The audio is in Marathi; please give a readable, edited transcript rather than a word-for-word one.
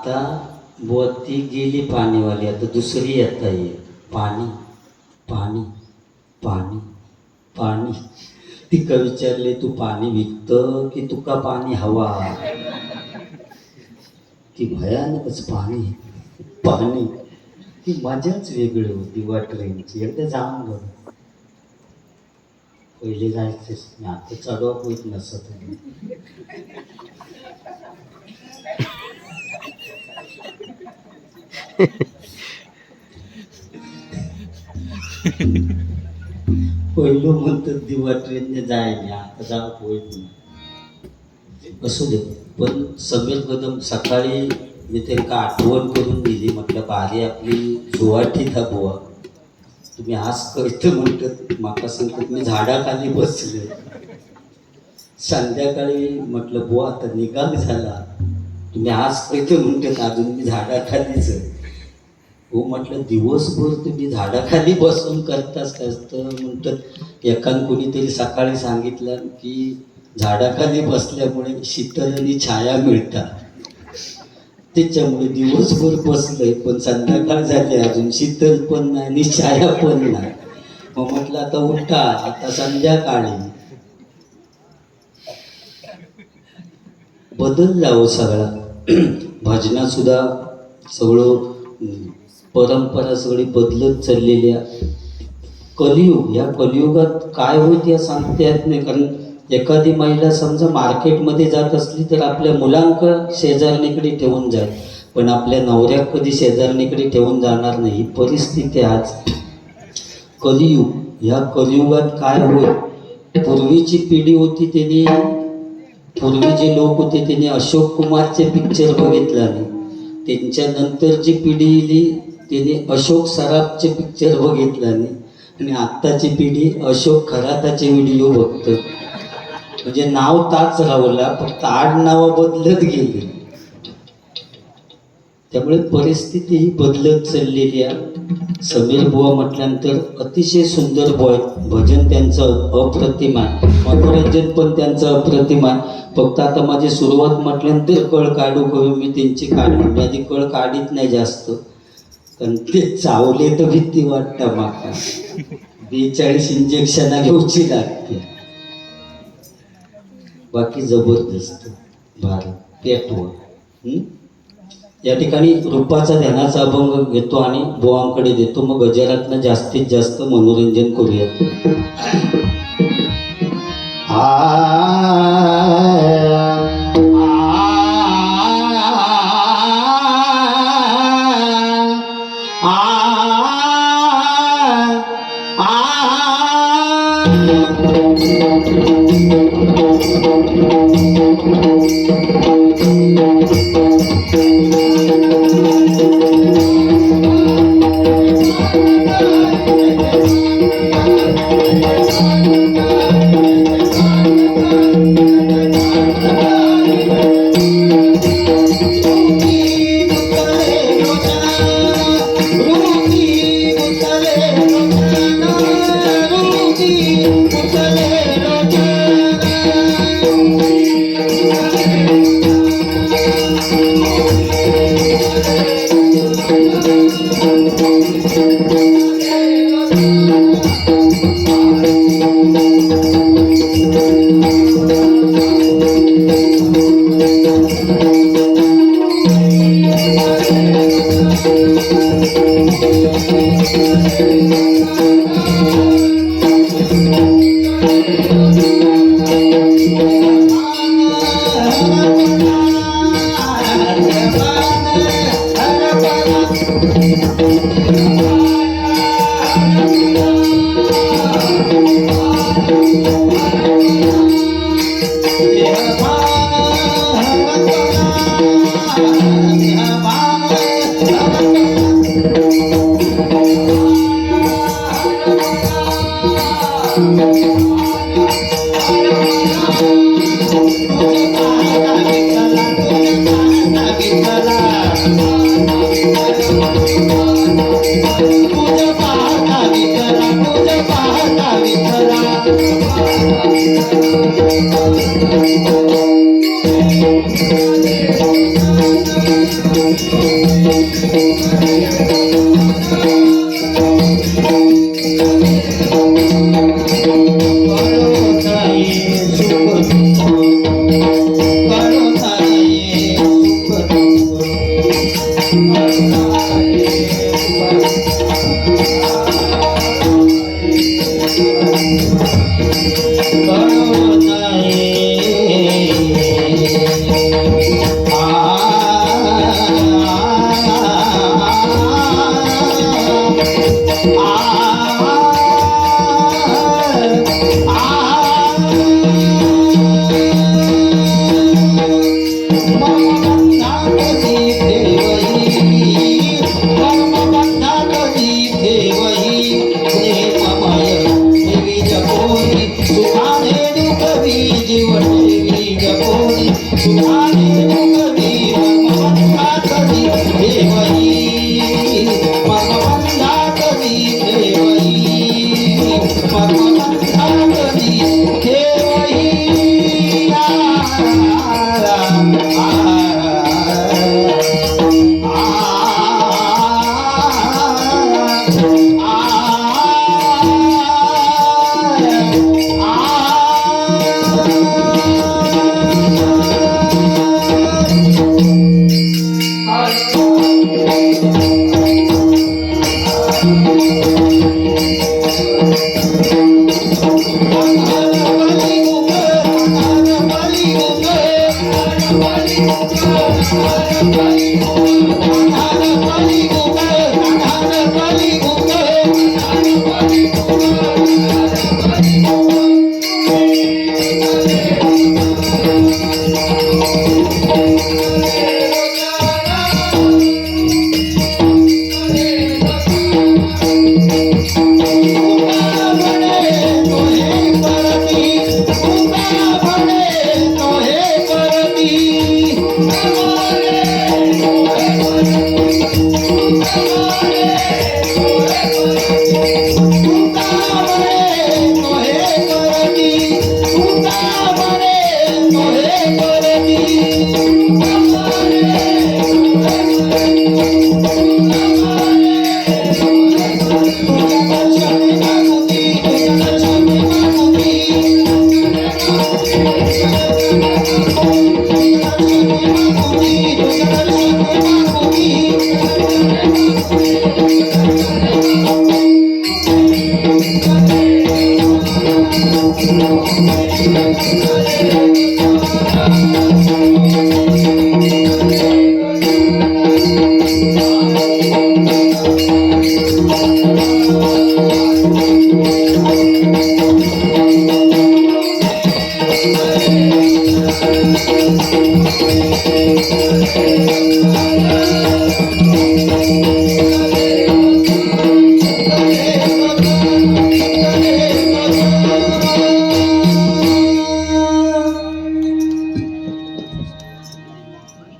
आता बुवा ती गेली पाणीवाली, आता दुसरी येता ये. पाणी पाणी पाणी पाणी. तिका विचारले तू पाणी विकतं की तुका पाणी हवा? ती भयानकच पाणी पाणी. ती मजाच वेगळी होती वा ट्रेनची. एकदा जाऊन बघ. पहिले जायचेच मी, आता चढवा होत नसत. पहिलं म्हणतात दिवा ट्रेनने जायला, आता जाऊ होत नाही. असू दे. पण समीर कदम सकाळी मी त्यांना आठवण करून दिली. म्हटलं बारी आपली सुवाठी था बुवा, तुम्ही आज करतं म्हणतात. माका सांगतात मी झाडाखाली बसले. संध्याकाळी म्हटलं बुवा आता निकाल झाला, तुम्ही आज करतं म्हणतात. अजून मी झाडाखालीच आहे. हो म्हटलं दिवसभर तुम्ही झाडाखाली बसून करताच कसतं म्हणतात. एकान कोणीतरी सकाळी सांगितलं की झाडाखाली बसल्यामुळे शीतल आणि छाया मिळतात, त्याच्यामुळे दिवसभर बसलंय. पण संध्याकाळ झाली अजून शीतल पण नाही आणि छाया पण नाही. मग म्हटलं आता उठा, आता संध्याकाळी. बदलला हो सगळा. भजनात सुद्धा सगळं परंपरा सगळी बदलत चाललेली आहे. कलियुग, या कलियुगात काय होईल या सांगता येत नाही. कारण एखादी महिला समजा मार्केटमध्ये जात असली तर आपल्या मुलांक शेजारणीकडे ठेवून जाईल, पण आपल्या नवऱ्याक कधी शेजारणीकडे ठेवून जाणार नाही. ही परिस्थिती आज कलियुग. ह्या कलियुगात काय होईल. पूर्वीची पिढी होती त्यांनी, पूर्वी जे लोक होते त्यांनी अशोक कुमारचे पिक्चर बघितला नाही. त्यांच्या नंतरची पिढी येईल त्यांनी अशोक सराफचे पिक्चर बघितला नाही. आणि आत्ताची पिढी अशोक खराताचे व्हिडिओ बघतो. म्हणजे नाव ताच रावला, फक्त आडनाव बदलत गेली. त्यामुळे परिस्थिती ही बदलत चाललेली आहे. समीर बुवा म्हटल्यानंतर अतिशय सुंदर भजन त्यांचं अप्रतिम आहे. मनोरंजन पण त्यांचं अप्रतिम आहे. फक्त आता माझी सुरुवात म्हटल्यानंतर कळ काढू करू मी त्यांची काढली. मी आधी कळ काढीत नाही जास्त, कारण ते चावले तर भीती वाटतं माका. 42 इंजेक्शन घेऊची लागते. बाकी जबरदस्त भारत पेटवं. या ठिकाणी रूपाचा ध्यानाचा अभंग घेतो आणि बुवांकडे देतो. मग गजरातनं जास्तीत जास्त मनोरंजन करूया. Thank you.